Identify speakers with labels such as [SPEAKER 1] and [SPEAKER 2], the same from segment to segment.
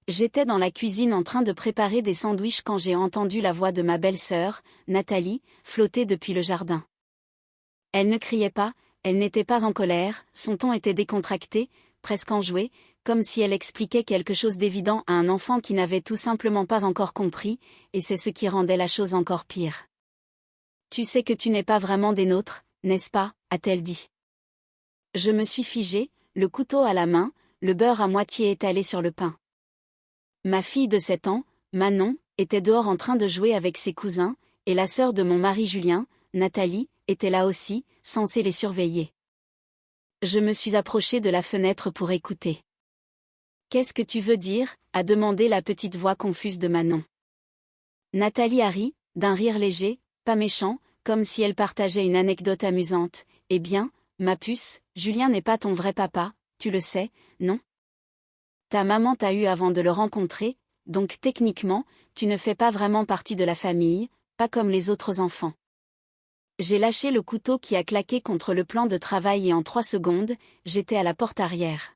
[SPEAKER 1] J'étais dans la cuisine en train de préparer des sandwichs quand j'ai entendu la voix de ma belle-sœur, Nathalie, flotter depuis le jardin. Elle ne criait pas, elle n'était pas en colère, son ton était décontracté, presque enjoué, comme si elle expliquait quelque chose d'évident à un enfant qui n'avait tout simplement pas encore compris, et c'est ce qui rendait la chose encore pire. « Tu sais que tu n'es pas vraiment des nôtres, n'est-ce pas ?» a-t-elle dit. Je me suis figée, le couteau à la main, le beurre à moitié étalé sur le pain. Ma fille de 7 ans, Manon, était dehors en train de jouer avec ses cousins, et la sœur de mon mari Julien, Nathalie, était là aussi, censée les surveiller. Je me suis approchée de la fenêtre pour écouter. « Qu'est-ce que tu veux dire ?» a demandé la petite voix confuse de Manon. Nathalie a ri, d'un rire léger, pas méchant, comme si elle partageait une anecdote amusante. « Eh bien, ma puce, Julien n'est pas ton vrai papa, tu le sais, non ? Ta maman t'a eu avant de le rencontrer, donc techniquement, tu ne fais pas vraiment partie de la famille, pas comme les autres enfants. » J'ai lâché le couteau qui a claqué contre le plan de travail et en 3 secondes, j'étais à la porte arrière.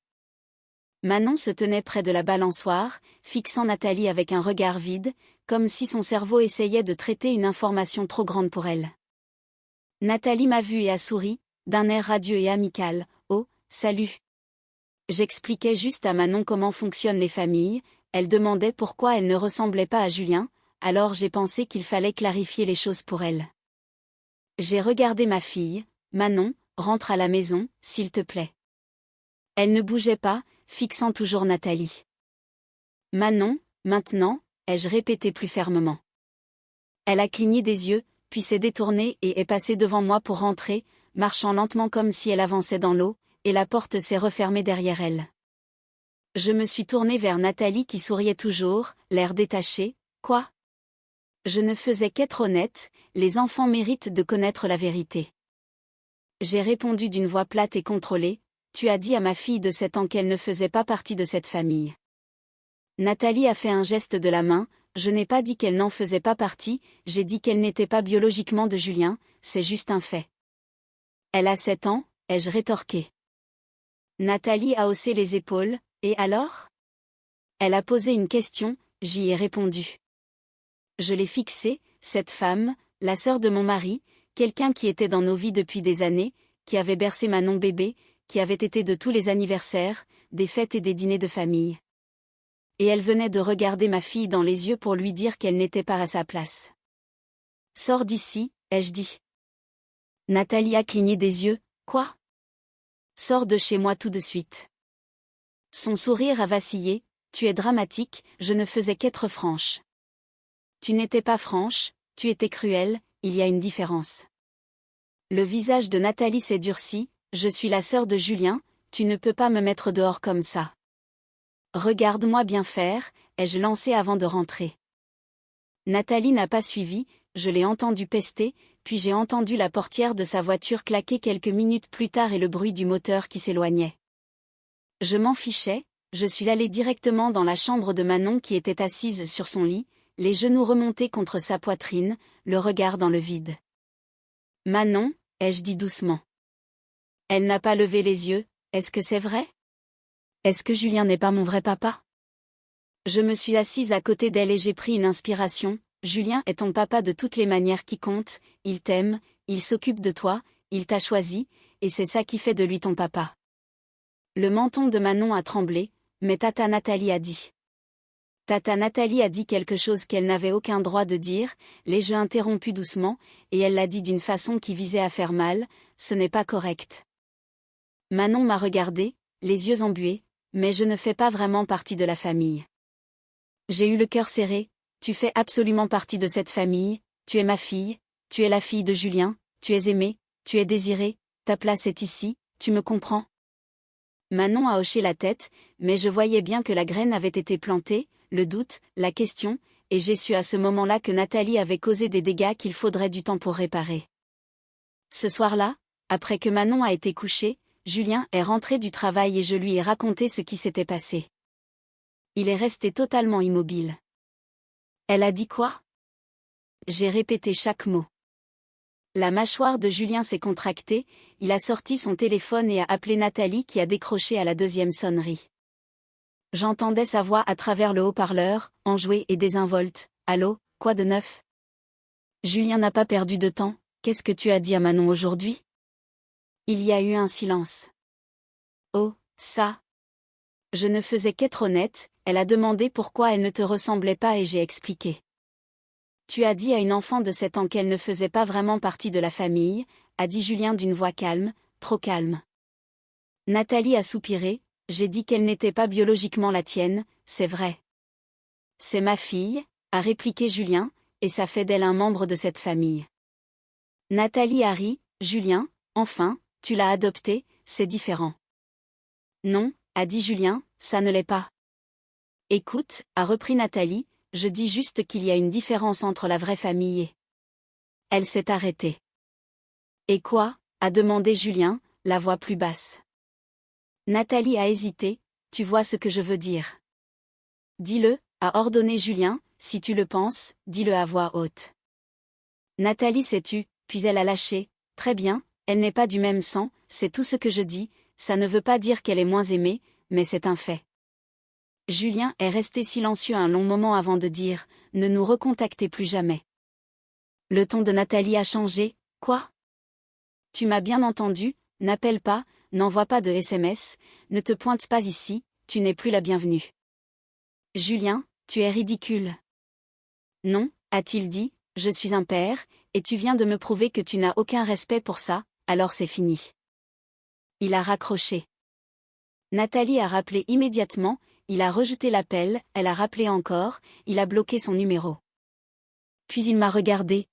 [SPEAKER 1] Manon se tenait près de la balançoire, fixant Nathalie avec un regard vide, comme si son cerveau essayait de traiter une information trop grande pour elle. Nathalie m'a vue et a souri, d'un air radieux et amical. « Oh, salut !» J'expliquais juste à Manon comment fonctionnent les familles, elle demandait pourquoi elle ne ressemblait pas à Julien, alors j'ai pensé qu'il fallait clarifier les choses pour elle. J'ai regardé ma fille. « Manon, rentre à la maison, s'il te plaît. » Elle ne bougeait pas, fixant toujours Nathalie. « Manon, maintenant » ai-je répété plus fermement. Elle a cligné des yeux, puis s'est détournée et est passée devant moi pour rentrer, marchant lentement comme si elle avançait dans l'eau, et la porte s'est refermée derrière elle. Je me suis tournée vers Nathalie qui souriait toujours, l'air détaché. « Quoi ? » Je ne faisais qu'être honnête, les enfants méritent de connaître la vérité. J'ai répondu d'une voix plate et contrôlée. « Tu as dit à ma fille de 7 ans qu'elle ne faisait pas partie de cette famille. » Nathalie a fait un geste de la main. « Je n'ai pas dit qu'elle n'en faisait pas partie, j'ai dit qu'elle n'était pas biologiquement de Julien, c'est juste un fait. » Elle a 7 ans, ai-je rétorqué. Nathalie a haussé les épaules. « Et alors ?» Elle a posé une question, j'y ai répondu. Je l'ai fixée, cette femme, la sœur de mon mari, quelqu'un qui était dans nos vies depuis des années, qui avait bercé Manon bébé, qui avait été de tous les anniversaires, des fêtes et des dîners de famille. Et elle venait de regarder ma fille dans les yeux pour lui dire qu'elle n'était pas à sa place. « Sors d'ici », ai-je dit. Nathalie a cligné des yeux. « Quoi ? » « Sors de chez moi tout de suite. » Son sourire a vacillé. « Tu es dramatique, je ne faisais qu'être franche. » « Tu n'étais pas franche, tu étais cruelle, il y a une différence. » Le visage de Nathalie s'est durci. « Je suis la sœur de Julien, tu ne peux pas me mettre dehors comme ça. »« Regarde-moi bien faire », ai-je lancé avant de rentrer. Nathalie n'a pas suivi, je l'ai entendu pester, puis j'ai entendu la portière de sa voiture claquer quelques minutes plus tard et le bruit du moteur qui s'éloignait. Je m'en fichais, je suis allée directement dans la chambre de Manon qui était assise sur son lit, les genoux remontés contre sa poitrine, le regard dans le vide. « Manon » ai-je dit doucement. Elle n'a pas levé les yeux. « Est-ce que c'est vrai ? Est-ce que Julien n'est pas mon vrai papa ?» Je me suis assise à côté d'elle et j'ai pris une inspiration. « Julien est ton papa de toutes les manières qui comptent, il t'aime, il s'occupe de toi, il t'a choisi, et c'est ça qui fait de lui ton papa. » Le menton de Manon a tremblé, mais Tata Nathalie a dit. Tata Nathalie a dit quelque chose qu'elle n'avait aucun droit de dire, l'ai-je interrompu doucement, et elle l'a dit d'une façon qui visait à faire mal, ce n'est pas correct. Manon m'a regardé, les yeux embués, mais je ne fais pas vraiment partie de la famille. J'ai eu le cœur serré. Tu fais absolument partie de cette famille, tu es ma fille, tu es la fille de Julien, tu es aimée, tu es désirée, ta place est ici, tu me comprends ? Manon a hoché la tête, mais je voyais bien que la graine avait été plantée, le doute, la question, et j'ai su à ce moment-là que Nathalie avait causé des dégâts qu'il faudrait du temps pour réparer. Ce soir-là, après que Manon a été couchée, Julien est rentré du travail et je lui ai raconté ce qui s'était passé. Il est resté totalement immobile. Elle a dit quoi ? J'ai répété chaque mot. La mâchoire de Julien s'est contractée, il a sorti son téléphone et a appelé Nathalie qui a décroché à la 2e sonnerie. J'entendais sa voix à travers le haut-parleur, enjouée et désinvolte. Allô, quoi de neuf? Julien n'a pas perdu de temps. Qu'est-ce que tu as dit à Manon aujourd'hui? Il y a eu un silence. Oh, ça. Je ne faisais qu'être honnête, elle a demandé pourquoi elle ne te ressemblait pas et j'ai expliqué. Tu as dit à une enfant de 7 ans qu'elle ne faisait pas vraiment partie de la famille, a dit Julien d'une voix calme, trop calme. Nathalie a soupiré, j'ai dit qu'elle n'était pas biologiquement la tienne, c'est vrai. C'est ma fille, a répliqué Julien, et ça fait d'elle un membre de cette famille. Nathalie a ri, Julien, enfin, tu l'as adoptée, c'est différent. Non, a dit Julien, ça ne l'est pas. Écoute, a repris Nathalie, je dis juste qu'il y a une différence entre la vraie famille et... Elle s'est arrêtée. Et quoi? A demandé Julien, la voix plus basse. Nathalie a hésité, tu vois ce que je veux dire. Dis-le, a ordonné Julien, si tu le penses, dis-le à voix haute. Nathalie s'est tue, puis elle a lâché, très bien, elle n'est pas du même sang, c'est tout ce que je dis, ça ne veut pas dire qu'elle est moins aimée, mais c'est un fait. Julien est resté silencieux un long moment avant de dire, ne nous recontactez plus jamais. Le ton de Nathalie a changé, quoi? Tu m'as bien entendu, n'appelle pas, n'envoie pas de SMS, ne te pointe pas ici, tu n'es plus la bienvenue. Julien, tu es ridicule. Non, a-t-il dit, je suis un père, et tu viens de me prouver que tu n'as aucun respect pour ça, alors c'est fini. Il a raccroché. Nathalie a rappelé immédiatement, il a rejeté l'appel, elle a rappelé encore, il a bloqué son numéro. Puis il m'a regardé,